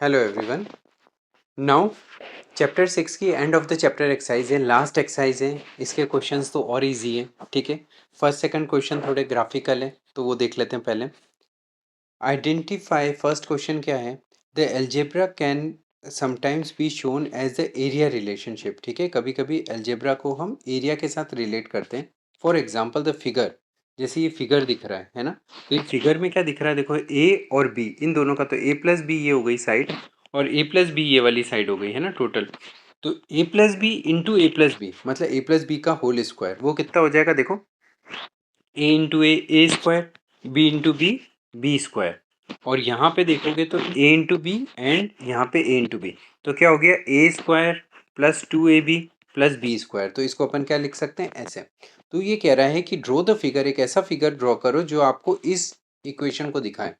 Hello everyone. Now chapter 6 की end of the chapter exercise है, last exercise है। इसके क्वेश्चंस तो और इजी हैं, ठीक है। फर्स्ट सेकंड क्वेश्चन थोड़े ग्राफिकल है तो वो देख लेते हैं पहले। आइडेंटिफाई, फर्स्ट क्वेश्चन क्या है, the algebra can sometimes be shown as the area relationship. ठीक है, कभी कभी एल्जेब्रा को हम एरिया के साथ रिलेट करते हैं। फॉर एग्जाम्पल द फिगर, जैसे ये फिगर दिख रहा है ना, तो ये फिगर में क्या दिख रहा है, देखो ए और बी इन दोनों का, तो ए प्लस बी ये हो गई साइड और ए प्लस बी ये वाली साइड हो गई है ना टोटल। तो A plus B into A plus B मतलब ए प्लस बी का होल स्क्वायर, वो कितना हो जाएगा, देखो A into A square, B into B square. और यहाँ पे देखोगे तो ए इंटू बी एंड यहाँ पे ए इंटू बी, तो क्या हो गया A square plus 2ab plus B square. तो इसको अपन क्या लिख सकते हैं, ऐसे। तो ये कह रहा है कि ड्रॉ द फिगर, एक ऐसा फिगर ड्रॉ करो जो आपको इस इक्वेशन को दिखाए,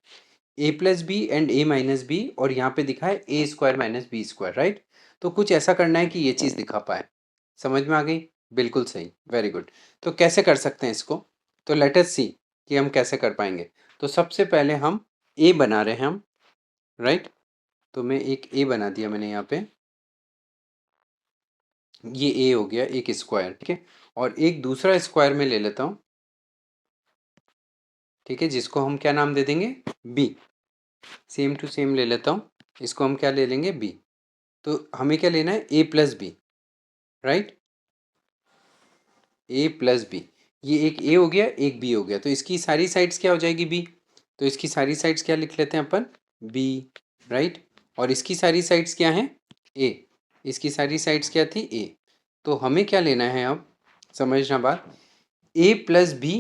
A plus B and A minus B, और यहाँ पे दिखाए A square minus B square, right. तो कुछ ऐसा करना है कि ये चीज़ दिखा पाए। समझ में आ गई, बिल्कुल सही, वेरी गुड। तो कैसे कर सकते हैं इसको, तो लेट अस सी कि हम कैसे कर पाएंगे। तो सबसे पहले हम ए बना रहे हैं हम, राइट। तो मैं एक ए बना दिया मैंने यहाँ पे, ये ए हो गया एक स्क्वायर, ठीक है। और एक दूसरा स्क्वायर में ले लेता हूँ, ठीक है, जिसको हम क्या नाम दे देंगे, बी। सेम टू सेम ले लेता हूँ, इसको हम क्या ले लेंगे, बी। तो हमें क्या लेना है, ए प्लस बी, राइट, ए प्लस बी। ये एक ए हो गया एक बी हो गया, तो इसकी सारी साइड्स क्या हो जाएगी, बी। तो इसकी सारी साइड्स क्या लिख लेते हैं अपन, बी, राइट। और इसकी सारी साइड्स क्या हैं, ए। इसकी सारी साइड्स क्या थी, ए। तो हमें क्या लेना है अब, समझना बात, ए प्लस बी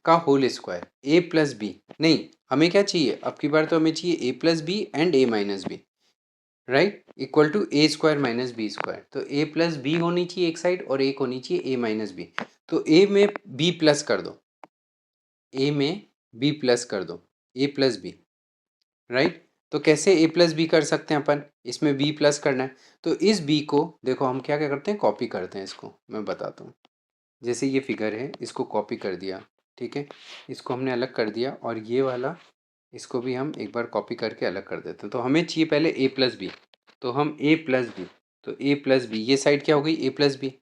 का होल स्क्वायर, ए प्लस बी नहीं, हमें क्या चाहिए अब की बार, तो हमें चाहिए A plus B and A minus B, right, equal to A square minus B square. तो ए प्लस बी होनी चाहिए एक साइड और एक होनी चाहिए ए माइनस बी। तो ए में बी प्लस कर दो, ए में बी प्लस कर दो, ए प्लस बी, राइट। तो कैसे ए प्लस बी कर सकते हैं अपन, इसमें बी प्लस करना है। तो इस बी को देखो हम क्या क्या करते हैं, कॉपी करते हैं, इसको मैं बताता हूँ। जैसे ये फिगर है, इसको कॉपी कर दिया, ठीक है, इसको हमने अलग कर दिया, और ये वाला इसको भी हम एक बार कॉपी करके अलग कर देते हैं। तो हमें चाहिए पहले ए प्लस बी, तो हम ए प्लस बी, तो ए प्लस बी ये साइड क्या हो गई, ए प्लस बी।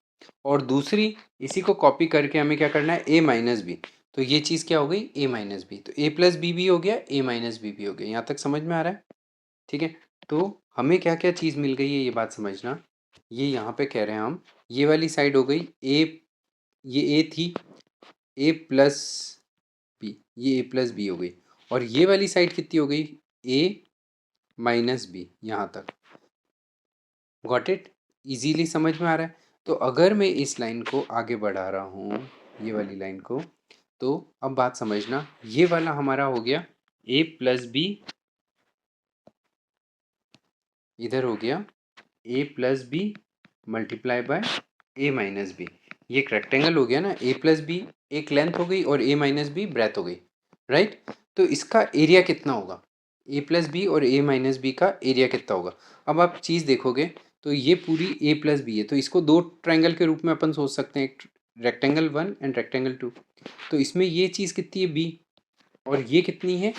और दूसरी इसी को कॉपी करके हमें क्या करना है, ए माइनस बी। तो ये चीज़ क्या हो गई, ए माइनस बी। तो ए प्लस बी भी हो गया, ए माइनस बी भी हो गया। यहाँ तक समझ में आ रहा है, ठीक है। तो हमें क्या क्या चीज़ मिल गई है, ये बात समझना। ये यहाँ पे कह रहे हैं हम, ये वाली साइड हो गई ए, ये ए थी, ए प्लस बी, ये ए प्लस बी हो गई। और ये वाली साइड कितनी हो गई, ए माइनस बी, यहाँ तक। गॉट इट, इजीली समझ में आ रहा है। तो अगर मैं इस लाइन को आगे बढ़ा रहा हूँ, ये वाली लाइन को, तो अब बात समझना, ये वाला हमारा हो गया ए प्लस बी, इधर हो गया A plus B multiply by A minus B. ये एक रेक्टेंगल हो गया ना, ए प्लस बी एक लेंथ हो गई और ए माइनस बी ब्रेथ हो गई, राइट। तो इसका एरिया कितना होगा, ए प्लस बी और ए माइनस बी का एरिया कितना होगा। अब आप चीज़ देखोगे तो ये पूरी ए प्लस बी है, तो इसको दो ट्रायंगल के रूप में अपन सोच सकते हैं, एक रेक्टेंगल 1 एंड रेक्टेंगल 2। तो इसमें ये चीज़ कितनी है, बी, और ये कितनी है,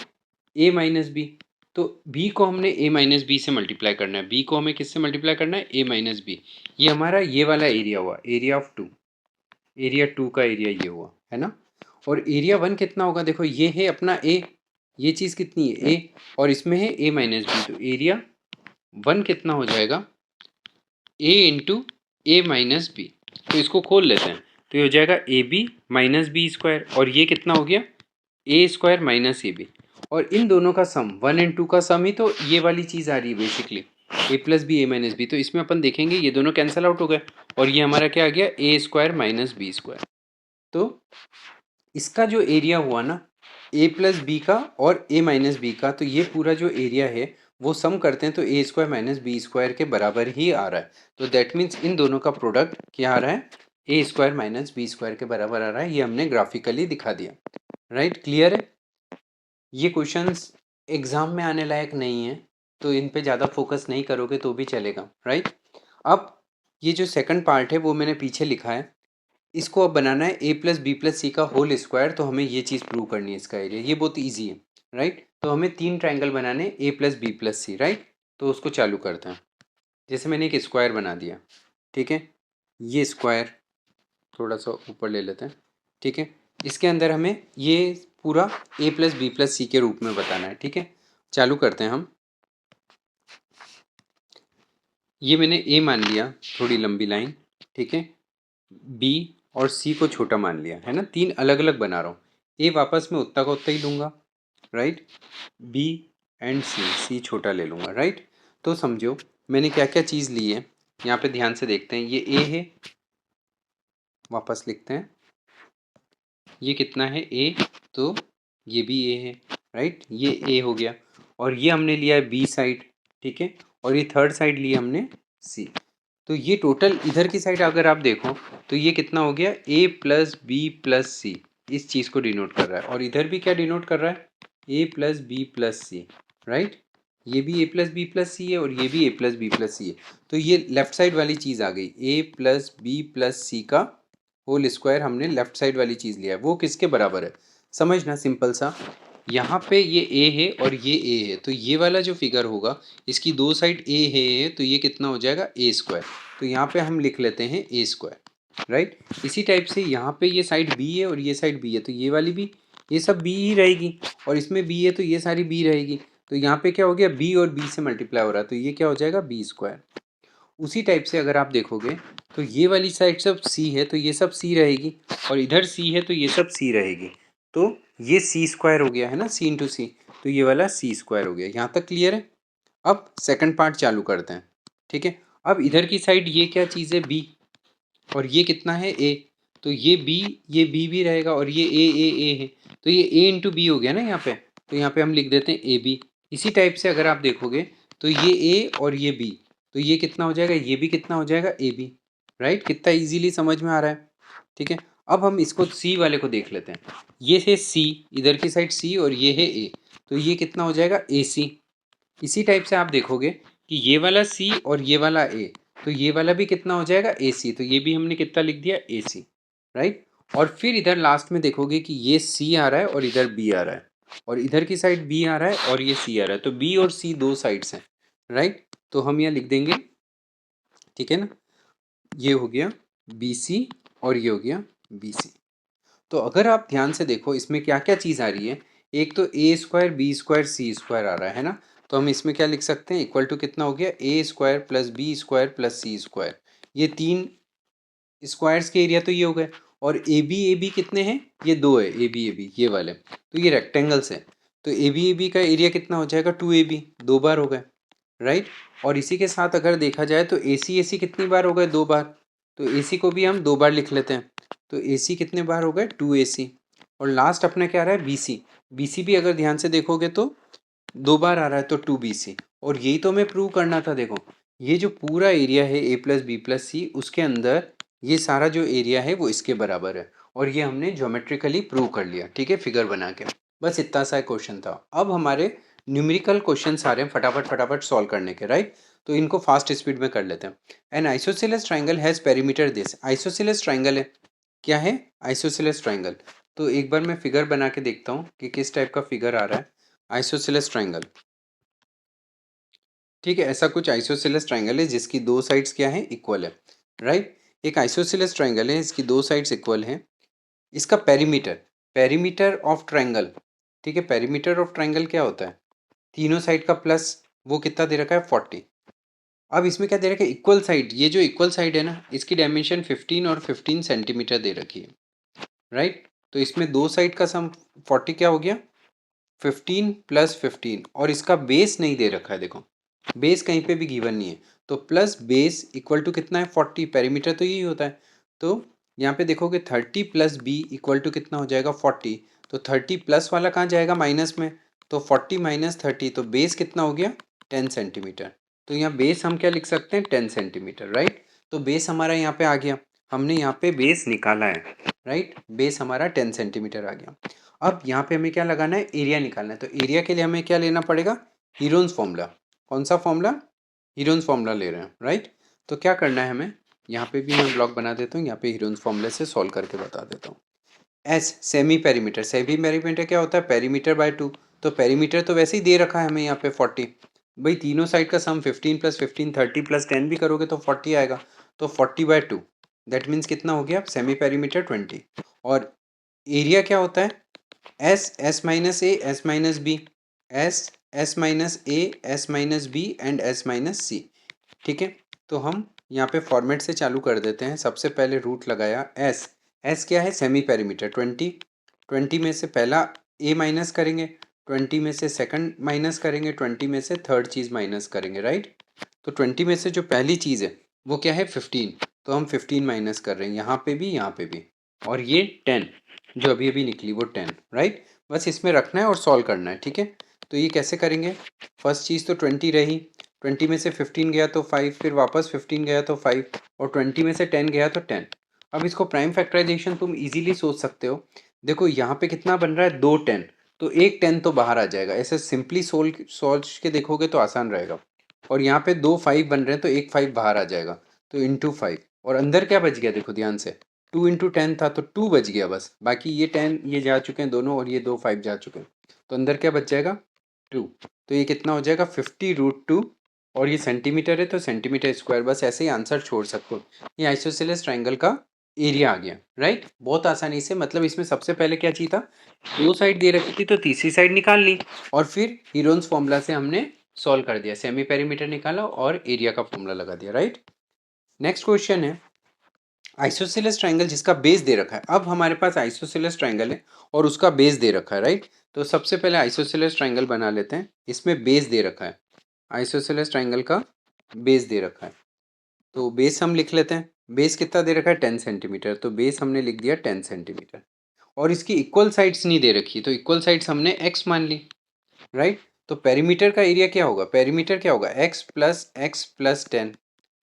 ए माइनस बी। तो बी को हमने ए माइनस बी से मल्टीप्लाई करना है, बी को हमें किससे मल्टीप्लाई करना है, ए माइनस बी। ये हमारा ये वाला एरिया हुआ, एरिया ऑफ 2, एरिया 2 का एरिया ये हुआ, है ना। और एरिया 1 कितना होगा, देखो ये है अपना ए, ये चीज़ कितनी है, ए, और इसमें है ए माइनस बी। तो एरिया 1 कितना हो जाएगा, A into A minus B. तो इसको खोल लेते हैं, तो ये हो जाएगा A B minus B square, और ये कितना हो गया, A square minus A B. और इन दोनों का सम 1 एंड 2 का सम ही तो ये वाली चीज़ आ रही है बेसिकली, ए प्लस बी ए माइनस बी। तो इसमें अपन देखेंगे ये दोनों कैंसिल आउट हो गए, और ये हमारा क्या आ गया, A square minus B square. तो इसका जो एरिया हुआ ना, ए प्लस बी का और ए माइनस बी का, तो ये पूरा जो एरिया है वो सम करते हैं तो ए स्क्वायर माइनस बी स्क्वायर के बराबर ही आ रहा है। तो दैट मीन्स इन दोनों का प्रोडक्ट क्या आ रहा है, ए स्क्वायर माइनस बी स्क्वायर के बराबर आ रहा है। ये हमने ग्राफिकली दिखा दिया, राइट, क्लियर है। ये क्वेश्चंस एग्ज़ाम में आने लायक नहीं है, तो इन पे ज़्यादा फोकस नहीं करोगे तो भी चलेगा, राइट। अब ये जो सेकंड पार्ट है वो मैंने पीछे लिखा है, इसको अब बनाना है ए प्लस बी प्लस सी का होल स्क्वायर। तो हमें ये चीज़ प्रूव करनी है, इसका एरिया, ये बहुत ईजी है, राइट। तो हमें तीन ट्राइंगल बनाने, ए प्लस बी प्लस सी, राइट। तो उसको चालू करते हैं। जैसे मैंने एक स्क्वायर बना दिया, ठीक है, ये स्क्वायर थोड़ा सा ऊपर ले लेते हैं, ठीक है। इसके अंदर हमें ये पूरा ए प्लस बी प्लस सी के रूप में बताना है, ठीक है। चालू करते हैं हम। ये मैंने ए मान लिया, थोड़ी लंबी लाइन, ठीक है। बी और सी को छोटा मान लिया है ना, तीन अलग अलग बना रहा हूँ। ए वापस मैं उतना का उतना ही लूँगा, राइट। बी एंड सी, सी छोटा ले लूँगा, राइट। तो समझो मैंने क्या क्या चीज़ ली है, यहाँ पे ध्यान से देखते हैं। ये ए है, वापस लिखते हैं, ये कितना है ए, तो ये भी ए है, राइट। ये ए हो गया, और ये हमने लिया है बी साइड, ठीक है, और ये थर्ड साइड लिया हमने सी। तो ये टोटल इधर की साइड अगर आप देखो तो ये कितना हो गया, ए प्लस बी प्लस सी, इस चीज़ को डिनोट कर रहा है। और इधर भी क्या डिनोट कर रहा है, ए प्लस बी प्लस सी, राइट। ये भी ए प्लस बी प्लस सी है और ये भी ए प्लस बी प्लस सी है। तो ये लेफ्ट साइड वाली चीज़ आ गई, ए प्लस बी प्लस सी का होल स्क्वायर हमने लेफ्ट साइड वाली चीज़ लिया है। वो किसके बराबर है, समझना, सिंपल सा। यहाँ पे ये ए है और ये ए है, तो ये वाला जो फिगर होगा इसकी दो साइड ए है, तो ये कितना हो जाएगा, ए स्क्वायर। तो यहाँ पे हम लिख लेते हैं ए स्क्वायर, राइट। इसी टाइप से यहाँ पे ये साइड बी है और ये साइड बी है, तो ये वाली भी, ये सब बी ही रहेगी, और इसमें बी है तो ये सारी बी रहेगी। तो यहाँ पे क्या हो गया, बी और बी से मल्टीप्लाई हो रहा है, तो ये क्या हो जाएगा, बी स्क्वायर। उसी टाइप से अगर आप देखोगे तो ये वाली साइड सब सी है, तो ये सब सी रहेगी, और इधर सी है तो ये सब सी रहेगी। तो ये सी स्क्वायर हो गया है ना, सी इंटू सी, तो ये वाला सी स्क्वायर हो गया। यहाँ तक क्लियर है। अब सेकंड पार्ट चालू करते हैं, ठीक है। अब इधर की साइड ये क्या चीज़ है, बी, और ये कितना है, ए। तो ये बी भी रहेगा, और ये ए है, तो ये ए इंटू बी हो गया ना यहाँ पे। तो यहाँ पे हम लिख देते हैं ए बी। इसी टाइप से अगर आप देखोगे तो ये ए और ये बी, तो ये कितना हो जाएगा, ये भी कितना हो जाएगा, ए बी, राइट। कितना इजीली समझ में आ रहा है, ठीक है। अब हम इसको सी वाले को देख लेते हैं। ये है सी, इधर की साइड सी, और ये है ए, तो ये कितना हो जाएगा, ए सी। इसी टाइप से आप देखोगे कि ये वाला सी और ये वाला ए, तो ये वाला भी कितना हो जाएगा, ए सी। तो ये भी हमने कितना लिख दिया, ए सी, राइट। और फिर इधर लास्ट में देखोगे कि ये सी आ रहा है और इधर बी आ रहा है, और इधर की साइड बी आ रहा है और ये सी आ रहा है, तो बी और सी दो साइड्स हैं, राइट। तो हम यहाँ लिख देंगे, ठीक है ना, ये हो गया बी सी और ये हो गया बी सी। तो अगर आप ध्यान से देखो इसमें क्या क्या चीज़ आ रही है, एक तो ए स्क्वायर बी स्क्वायर सी स्क्वायर आ रहा है ना। तो हम इसमें क्या लिख सकते हैं, इक्वल टू कितना हो गया, A square plus B square plus C square. ये तीन स्क्वायर्स के एरिया तो ये हो गए, और ए बी कितने हैं, ये दो है, ए बी ये वाले, तो ये रेक्टेंगल्स हैं। तो ए बी का एरिया कितना हो जाएगा, टू ए बी, दो बार हो गए, राइट। और इसी के साथ अगर देखा जाए तो ए सी कितनी बार हो गए, दो बार। तो ए सी को भी हम दो बार लिख लेते हैं। तो ए सी कितने बार हो गए, टू ए सी। और लास्ट अपना क्या आ रहा है, बी सी भी अगर ध्यान से देखोगे तो दो बार आ रहा है, तो टू बी सी। और यही तो हमें प्रूव करना था। देखो ये जो पूरा एरिया है ए प्लस बी प्लस सी, उसके अंदर ये सारा जो एरिया है वो इसके बराबर है, और ये हमने ज्योमेट्रिकली प्रूव कर लिया, ठीक है, फिगर बना के। बस इतना सा क्वेश्चन था। अब हमारे न्यूमेरिकल क्वेश्चन आ रहे हैं फटाफट फटाफट सॉल्व करने के, राइट। तो इनको फास्ट स्पीड में कर लेते हैं। N isosceles triangle has perimeter this, isosceles triangle है, क्या है, आइसोसेलेस ट्राइंगल। तो एक बार मैं फिगर बना के देखता हूँ कि किस टाइप का फिगर आ रहा है। आइसोसेलेस ट्राइंगल, ठीक है, ऐसा कुछ आइसोसेलेस ट्राइंगल है जिसकी दो साइड्स क्या है, इक्वल है, राइट। एक आइसोसेलेस ट्राइंगल है, इसकी दो साइड्स इक्वल है। इसका पेरीमीटर, पेरीमीटर ऑफ ट्राइंगल, ठीक है, पेरीमीटर ऑफ ट्राइंगल क्या होता है, तीनों साइड का प्लस, वो कितना दे रखा है, 40। अब इसमें क्या दे रखा है, इक्वल साइड, ये जो इक्वल साइड है ना, इसकी डायमेंशन 15 और 15 सेंटीमीटर दे रखी है, राइट। तो इसमें दो साइड का सम 40 क्या हो गया, 15 प्लस 15, और इसका बेस नहीं दे रखा है, देखो बेस कहीं पे भी गिवन नहीं है। तो प्लस बेस इक्वल टू कितना है, 40, पेरीमीटर तो यही होता है। तो यहाँ पे देखोगे 30 प्लस बी इक्वल टू कितना हो जाएगा, 40। तो 30 प्लस वाला कहाँ जाएगा, माइनस में, तो 40 माइनस 30, तो बेस कितना हो गया, 10 सेंटीमीटर। तो यहाँ बेस हम क्या लिख सकते हैं, 10 सेंटीमीटर, राइट। तो बेस हमारा यहाँ पे आ गया, हमने यहाँ पे बेस निकाला है, राइट। बेस हमारा 10 सेंटीमीटर आ गया। अब यहाँ पे हमें क्या लगाना है, एरिया निकालना है। तो एरिया के लिए हमें क्या लेना पड़ेगा, हीरोन्स फॉर्मूला। कौन सा फॉर्मूला, हीरोन्स फॉर्मूला ले रहे हैं, राइट। तो क्या करना है हमें, यहाँ पे भी मैं ब्लॉक बना देता हूँ, यहाँ पे हीरोन्स फॉर्मूले से सॉल्व करके बता देता हूँ। S semi perimeter, semi perimeter क्या होता है, पेरीमीटर बाय 2। तो पेरीमीटर तो वैसे ही दे रखा है हमें यहाँ पे 40, भाई तीनों साइड का सम 15 प्लस 15 30 प्लस 10 भी करोगे तो 40 आएगा, तो 40/2 दैट मीन्स कितना हो गया सेमी पेरीमीटर 20। और एरिया क्या होता है S minus A S minus B, S minus A S minus B and S minus C. ठीक है, तो हम यहाँ पे फॉर्मेट से चालू कर देते हैं। सबसे पहले रूट लगाया एस क्या है सेमी पेरीमीटर 20, 20 में से पहला ए माइनस करेंगे, 20 में से सेकंड माइनस करेंगे, 20 में से थर्ड चीज़ माइनस करेंगे, राइट। तो 20 में से जो पहली चीज़ है वो क्या है 15, तो हम 15 माइनस कर रहे हैं यहाँ पे भी यहाँ पे भी। और ये 10 जो अभी अभी निकली वो 10, राइट। बस इसमें रखना है और सॉल्व करना है, ठीक है। तो ये कैसे करेंगे, फर्स्ट चीज़ तो 20 रही, 20 में से 15 गया तो 5, फिर वापस 15 गया तो 5, और 20 में से 10 गया तो 10। अब इसको प्राइम फैक्टराइजेशन तुम इजीली सोच सकते हो। देखो यहाँ पे कितना बन रहा है 2 10, तो एक 10 तो बाहर आ जाएगा। ऐसे सिंपली सोच के देखोगे तो आसान रहेगा। और यहाँ पे 2 5 बन रहे हैं तो एक 5 बाहर आ जाएगा, तो इंटू 5। और अंदर क्या बच गया देखो ध्यान से, 2 इंटू 10 था तो 2 बच गया बस। बाकी ये 10 ये जा चुके हैं दोनों, और ये 2 5 जा चुके हैं, तो अंदर क्या बच जाएगा 2। तो ये कितना हो जाएगा 50√2। और ये सेंटीमीटर है तो सेंटीमीटर स्क्वायर। बस ऐसे ही आंसर छोड़ सकते हो। ये आइसोसेलेस ट्रायंगल का एरिया आ गया, राइट। बहुत आसानी से, मतलब इसमें सबसे पहले क्या चाहिए था, दो साइड दे रखी थी तो तीसरी साइड निकाल ली, और फिर हीरोन्स फॉर्मूला से हमने सॉल्व कर दिया, सेमी पेरीमीटर निकाला और एरिया का फॉर्मूला लगा दिया, राइट। नेक्स्ट क्वेश्चन है आइसोसेलेस ट्रायंगल जिसका बेस दे रखा है। अब हमारे पास आइसोसेलेस ट्रायंगल है और उसका बेस दे रखा है, राइट। तो सबसे पहले आइसोसेलेस ट्रायंगल बना लेते हैं। इसमें बेस दे रखा है, आइसोसेलेस ट्रायंगल का बेस दे रखा है। तो बेस हम लिख लेते हैं। बेस कितना दे रखा है 10 सेंटीमीटर, तो बेस हमने लिख दिया 10 सेंटीमीटर। और इसकी इक्वल साइड्स नहीं दे रखी, तो इक्वल साइड्स हमने x मान ली, राइट। तो पेरीमीटर का एरिया क्या होगा, पेरीमीटर क्या होगा x+x+10,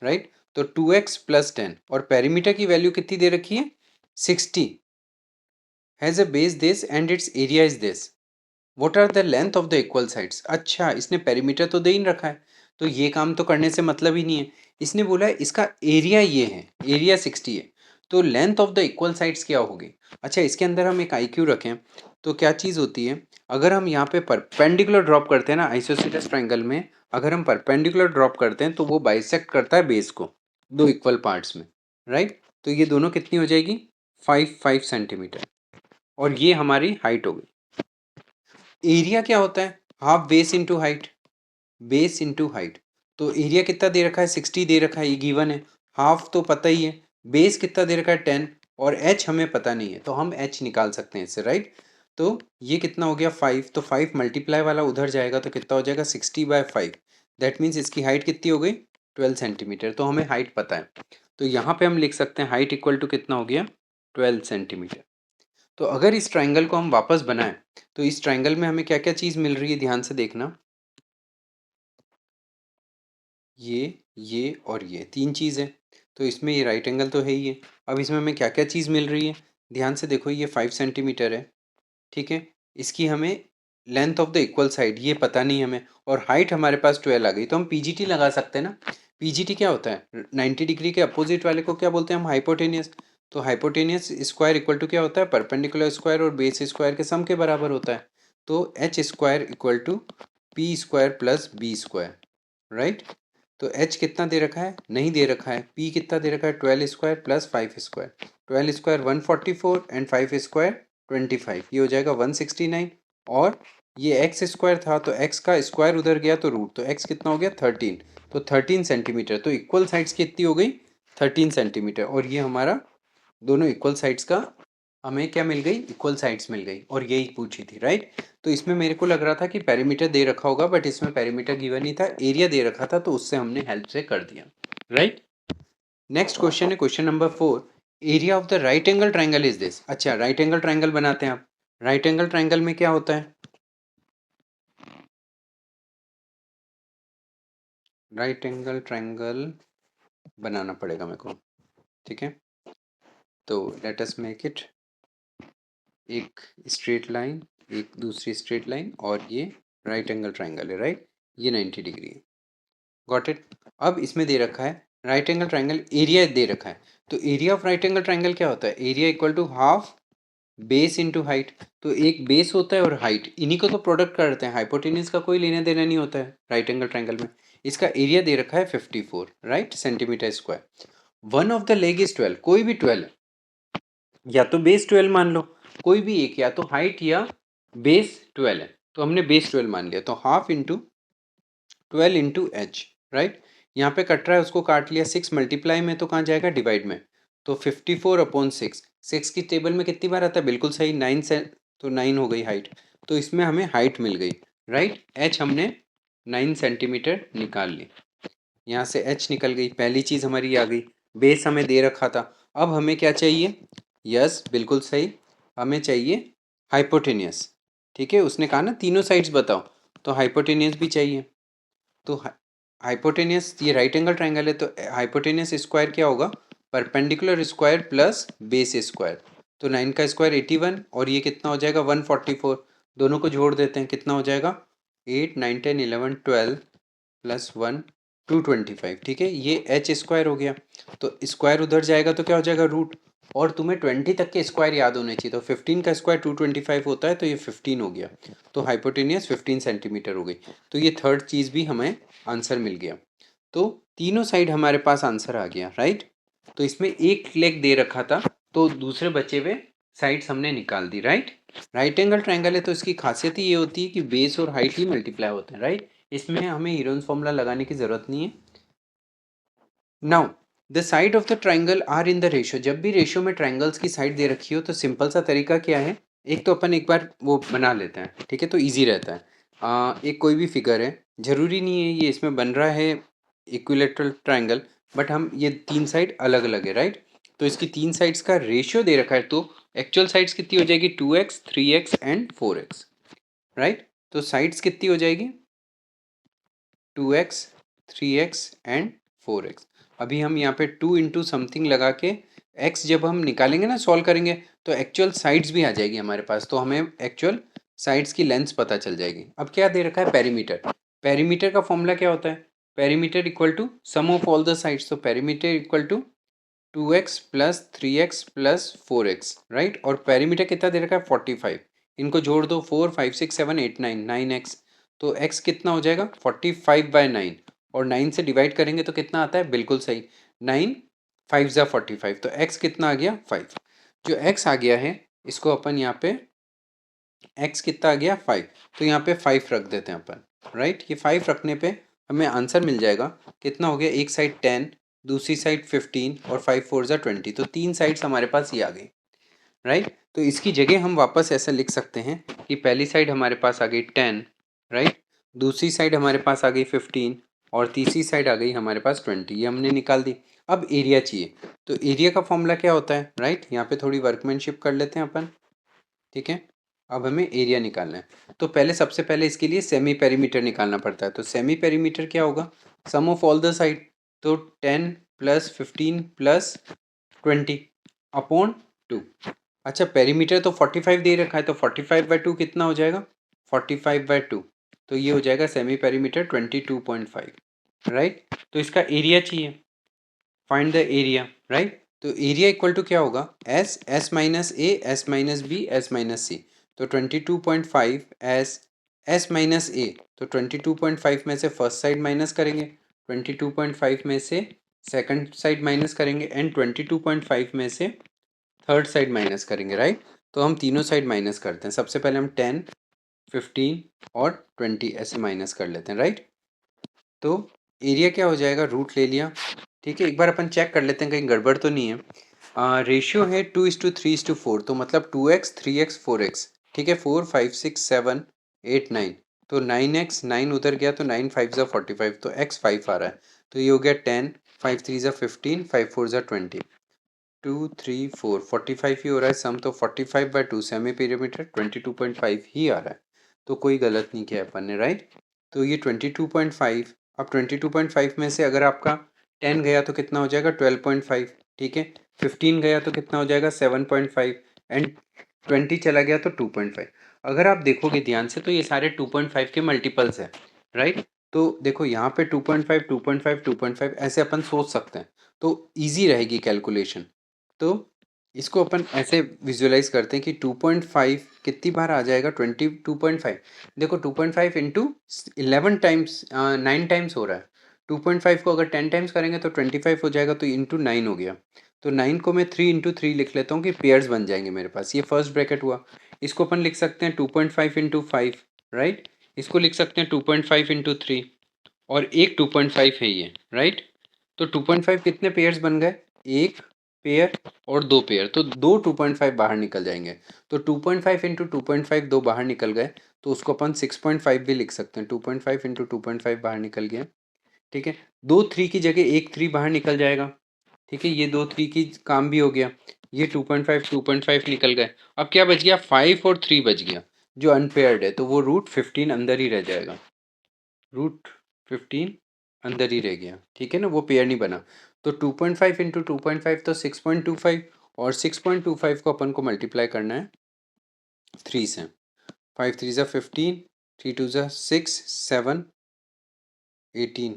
राइट। तो 2x+10, और पेरीमीटर की वैल्यू कितनी दे रखी है 60, has a base this and its area is this, what are the length of the equal sides. अच्छा, इसने पेरीमीटर तो दे ही रखा है, तो ये काम तो करने से मतलब ही नहीं है। इसने बोला है इसका एरिया ये है, एरिया 60 है, तो length of the equal sides क्या होगी। अच्छा, इसके अंदर हम एक आई क्यू रखें तो क्या चीज़ होती है, अगर हम यहाँ पे परपेंडिकुलर ड्रॉप करते हैं ना आइसोसेलेस ट्रायंगल में, अगर हम परपेंडिकुलर ड्रॉप करते हैं तो वो बाइसेक्ट करता है बेस को दो इक्वल पार्ट्स में, राइट। तो ये दोनों कितनी हो जाएगी 5 सेंटीमीटर, और ये हमारी हाइट हो गई। एरिया क्या होता है half base into height, base into height. तो एरिया कितना दे रखा है 60 दे रखा है, ये गिवन है। हाफ तो पता ही है, बेस कितना दे रखा है 10, और एच हमें पता नहीं है, तो हम एच निकाल सकते हैं इससे, राइट। तो ये कितना हो गया 5, तो 5 मल्टीप्लाई वाला उधर जाएगा तो कितना हो जाएगा 60/5। दैट मीन्स इसकी हाइट कितनी हो गई 12 सेंटीमीटर। तो हमें हाइट पता है, तो यहाँ पे हम लिख सकते हैं हाइट इक्वल टू कितना हो गया 12 सेंटीमीटर। तो अगर इस ट्राइंगल को हम वापस बनाएं तो इस ट्राइंगल में हमें क्या क्या चीज़ मिल रही है, ध्यान से देखना। ये और ये तीन चीज़ है, तो इसमें ये राइट एंगल तो है ही है। अब इसमें हमें क्या क्या चीज़ मिल रही है, ध्यान से देखो। ये 5 सेंटीमीटर है, ठीक है। इसकी हमें length of the equal side ये पता नहीं हमें, और हाइट हमारे पास 12 आ गई, तो हम पीजीटी लगा सकते हैं ना। पीजीटी क्या होता है 90 डिग्री के अपोजिट वाले को क्या बोलते हैं हम हाइपोटेनियस। तो हाइपोटेनियस स्क्वायर इक्वल टू क्या होता है परपेंडिकुलर स्क्वायर और बेस स्क्वायर के सम के बराबर होता है। तो H square equal to P square plus B square, right. तो h कितना दे रखा है नहीं दे रखा है, p कितना दे रखा है 12 square plus 5 square, 12 square 144 and 5 square 25, ये हो जाएगा 169। और ये x स्क्वायर था तो x का स्क्वायर उधर गया तो रूट, तो x कितना हो गया 13, तो 13 सेंटीमीटर। तो इक्वल साइड्स कितनी हो गई 13 सेंटीमीटर, और ये हमारा दोनों इक्वल साइड्स का हमें क्या मिल गई इक्वल साइड्स मिल गई, और यही पूछी थी, राइट। तो इसमें मेरे को लग रहा था कि पेरीमीटर दे रखा होगा, बट इसमें पेरीमीटर गिवन नहीं था, एरिया दे रखा था, तो उससे हमने हेल्प से कर दिया, राइट। नेक्स्ट क्वेश्चन है question number 4, area of the right angle triangle is this. अच्छा, राइट एंगल ट्राइंगल बनाते हैं आप। राइट एंगल ट्राइंगल में क्या होता है, राइट एंगल ट्राइंगल बनाना पड़ेगा मेरे को, ठीक है। तो लेट अस मेक इट, एक स्ट्रेट लाइन, एक दूसरी स्ट्रेट लाइन, और ये राइट एंगल ट्राइंगल है, राइट। ये 90 डिग्री है, गॉट इट। अब इसमें दे रखा है राइट एंगल ट्राइंगल एरिया दे रखा है, तो area of right angle triangle क्या होता है, area equal to half base into height. तो एक बेस होता है और हाइट, इन्हीं को तो प्रोडक्ट करते हैं, हाइपोटेन्यूज का कोई लेना देना नहीं होता है राइट एंगल ट्रायंगल में। इसका एरिया दे रखा है 54 right centimetre square. One of the leg is 12, कोई भी 12, या तो बेस 12 मान लो, कोई भी एक, या तो हाइट या बेस 12 है, तो हमने बेस 12 मान लिया, तो half into 12 into H right. यहाँ पे कट रहा है, उसको काट लिया, 6 मल्टीप्लाई में तो कहाँ जाएगा, डिवाइड में, तो 54 अपॉन 6, 6 की टेबल में कितनी बार आता है, बिल्कुल सही 9 से, तो 9 हो गई हाइट, तो इसमें हमें हाइट मिल गई राइट। एच हमने 9 सेंटीमीटर निकाल ली, यहाँ से एच निकल गई, पहली चीज़ हमारी आ गई। बेस हमें दे रखा था, अब हमें क्या चाहिए, यस बिल्कुल सही, हमें चाहिए हाइपोटेनियस। ठीक है, उसने कहा ना तीनों साइड्स बताओ, तो हाइपोटेनियस भी चाहिए। तो हाइपोटेनियस, ये राइट एंगल ट्रायंगल है, तो हाइपोटेनियस स्क्वायर क्या होगा, perpendicular square plus base square. तो 9 का स्क्वायर 81 और ये कितना हो जाएगा 144, दोनों को जोड़ देते हैं, कितना हो जाएगा 8 9 10 11 12 प्लस 1 225। ठीक है, ये एच स्क्वायर हो गया, तो स्क्वायर उधर जाएगा तो क्या हो जाएगा रूट, और तुम्हें 20 तक के स्क्वायर याद होने चाहिए, तो 15 का स्क्वायर 225 होता है, तो ये 15 हो गया, तो हाइपोटेनियस 15 सेंटीमीटर हो गई। तो ये थर्ड चीज़ भी हमें आंसर मिल गया, तो तीनों साइड हमारे पास आंसर आ गया राइट। तो इसमें एक लेग दे रखा था, तो दूसरे बचे हुए साइड्स हमने निकाल दी राइट। राइट एंगल ट्रायंगल है तो इसकी खासियत ही ये होती है कि बेस और हाइट ही मल्टीप्लाई होते हैं राइट, इसमें हमें हीरोन्स फॉर्मूला लगाने की ज़रूरत नहीं है। Now the side of the triangle are in the ratio, जब भी रेशियो में ट्राइंगल्स की साइड दे रखी हो तो सिंपल सा तरीका क्या है, एक तो अपन एक बार वो बना लेते हैं, ठीक है, तो इजी रहता है। एक कोई भी फिगर है, जरूरी नहीं है ये इसमें बन रहा है इक्विलेटरल ट्राइंगल, बट हम ये तीन साइड अलग अलग है राइट, तो इसकी तीन साइड्स का रेशियो दे रखा है, तो एक्चुअल साइड्स कितनी हो जाएगी 2x 3x and 4x right. तो साइड्स कितनी हो जाएगी 2x 3x एंड 4x। अभी हम यहाँ पे 2 इंटू समथिंग लगा के x जब हम निकालेंगे ना, सॉल्व करेंगे, तो एक्चुअल साइड्स भी आ जाएगी हमारे पास, तो हमें एक्चुअल साइड्स की लेंथ पता चल जाएगी। अब क्या दे रखा है पेरीमीटर, पेरीमीटर का फॉर्मूला क्या होता है, perimeter equal to sum of all the sides, तो perimeter equal to 2x plus 3x plus 4x right, और पेरीमीटर कितना दे रखा है 45, इनको जोड़ दो 4 5 6 7 8 9 9x, तो x कितना हो जाएगा 45/9, और 9 से डिवाइड करेंगे तो कितना आता है, बिल्कुल सही 9 5 ज़ा 45, तो x कितना आ गया 5। जो x आ गया है इसको अपन यहाँ पे x कितना आ गया 5, तो यहाँ पे 5 रख देते हैं अपन राइट। ये 5 रखने पे हमें आंसर मिल जाएगा, कितना हो गया, एक साइड 10 दूसरी साइड 15 और 5 4 ज़ा 20, तो तीन साइड्स हमारे पास ये आ गई राइट। तो इसकी जगह हम वापस ऐसा लिख सकते हैं कि पहली साइड हमारे पास आ गई 10 राइट, दूसरी साइड हमारे पास आ गई 15 और तीसरी साइड आ गई हमारे पास 20, ये हमने निकाल दी। अब एरिया चाहिए, तो एरिया का फॉर्मूला क्या होता है राइट, यहाँ पे थोड़ी वर्कमैनशिप कर लेते हैं अपन, ठीक है। अब हमें एरिया निकालना है, तो पहले सबसे पहले इसके लिए सेमी पेरीमीटर निकालना पड़ता है, तो सेमी पेरीमीटर क्या होगा, सम ऑफ ऑल द साइड, तो 10 प्लस 15 प्लस 20 अपॉन 2। अच्छा पेरीमीटर तो 45 दे रखा है, तो 45/2 कितना हो जाएगा 45/2, तो ये हो जाएगा सेमी पेरीमीटर 22.5 राइट। तो इसका एरिया चाहिए, फाइंड द एरिया राइट, तो एरिया इक्वल टू क्या होगा S, S minus A, S minus B, S minus C, तो 22.5 एस, एस माइनस ए, तो 22.5 में से फर्स्ट साइड माइनस करेंगे, 22.5 में से सेकंड साइड माइनस करेंगे एंड 22.5 में से थर्ड साइड माइनस करेंगे राइट। तो हम तीनों साइड माइनस करते हैं, सबसे पहले हम 10 15 और 20 ऐसे माइनस कर लेते हैं राइट। तो एरिया क्या हो जाएगा, रूट ले लिया, ठीक है। एक बार अपन चेक कर लेते हैं कहीं गड़बड़ तो नहीं है। रेशियो है 2:3:4, तो मतलब 2x 3x 4x, ठीक है, 4 5 6 7 8 9, तो 9x 9 उधर गया तो 9 5 ज़ा 45, तो x 5 आ रहा है, तो ये हो गया 10 5 3 ज़ा 15 5 4 ज़ा 20 2 3 4 45 ही हो रहा है सम, तो 45/2 सेमी पेरीमीटर 22.5 ही आ रहा है, तो कोई गलत नहीं किया अपन ने राइट। तो ये 22.5, अब 22.5 में से अगर आपका 10 गया तो कितना हो जाएगा 12.5, ठीक है, 15 गया तो कितना हो जाएगा 7.5 एंड 20 चला गया तो 2.5। अगर आप देखोगे ध्यान से तो ये सारे 2.5 के मल्टीपल्स हैं राइट, तो देखो यहाँ पे 2.5 2.5 2.5 ऐसे अपन सोच सकते हैं, तो ईजी रहेगी कैलकुलेशन। तो इसको अपन ऐसे विजुअलाइज करते हैं कि 2.5 कितनी बार आ जाएगा, 22.5। देखो 2.5 इंटू 11 टाइम्स 9 टाइम्स हो रहा है। 2.5 को अगर 10 टाइम्स करेंगे तो 25 हो जाएगा, तो इंटू 9 हो गया। तो 9 को मैं 3 इंटू 3 लिख लेता हूँ कि पेयर्स बन जाएंगे मेरे पास। ये फर्स्ट ब्रैकेट हुआ। इसको अपन लिख सकते हैं 2.5 इंटू 5, राइट। इसको लिख सकते हैं 2.5 इंटू 3, और एक 2.5 है ये, राइट। तो 2.5 कितने पेयर्स बन गए, एक पेयर और दो पेयर, तो दो 2.5 बाहर निकल जाएंगे। तो 2.5 इंटू 2.5 दो बाहर निकल गए, तो उसको अपन 6.5 भी लिख सकते हैं। 2.5 इंटू 2.5 बाहर निकल गया, ठीक है। दो 3 की जगह एक 3 बाहर निकल जाएगा, ठीक है। ये दो 3 की काम भी हो गया। ये 2.5 निकल गए। अब क्या बच गया, 5 और 3 बच गया जो अनपेयर्ड है, तो वो रूट 15 अंदर ही रह जाएगा। रूट 15 अंदर ही रह गया, ठीक है ना, वो पेयर नहीं बना। तो 2.5 इंटू 2.5 तो 6.25, और 6.25 को अपन को मल्टीप्लाई करना है 3 से। 5 3 ज़ा 15, 3 2 ज़ा 6, 7, 18,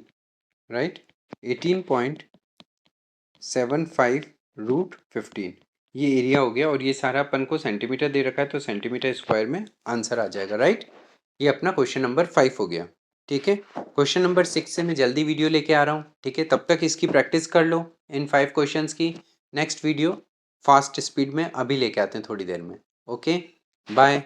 राइट। 18.75 रूट 15, ये एरिया हो गया। और ये सारा अपन को सेंटीमीटर दे रखा है, तो सेंटीमीटर स्क्वायर में आंसर आ जाएगा, राइट। ये अपना क्वेश्चन नंबर 5 हो गया, ठीक है। क्वेश्चन नंबर 6 से मैं जल्दी वीडियो लेके आ रहा हूँ, ठीक है। तब तक इसकी प्रैक्टिस कर लो इन 5 क्वेश्चंस की। नेक्स्ट वीडियो फास्ट स्पीड में अभी लेके आते हैं थोड़ी देर में। Okay, bye.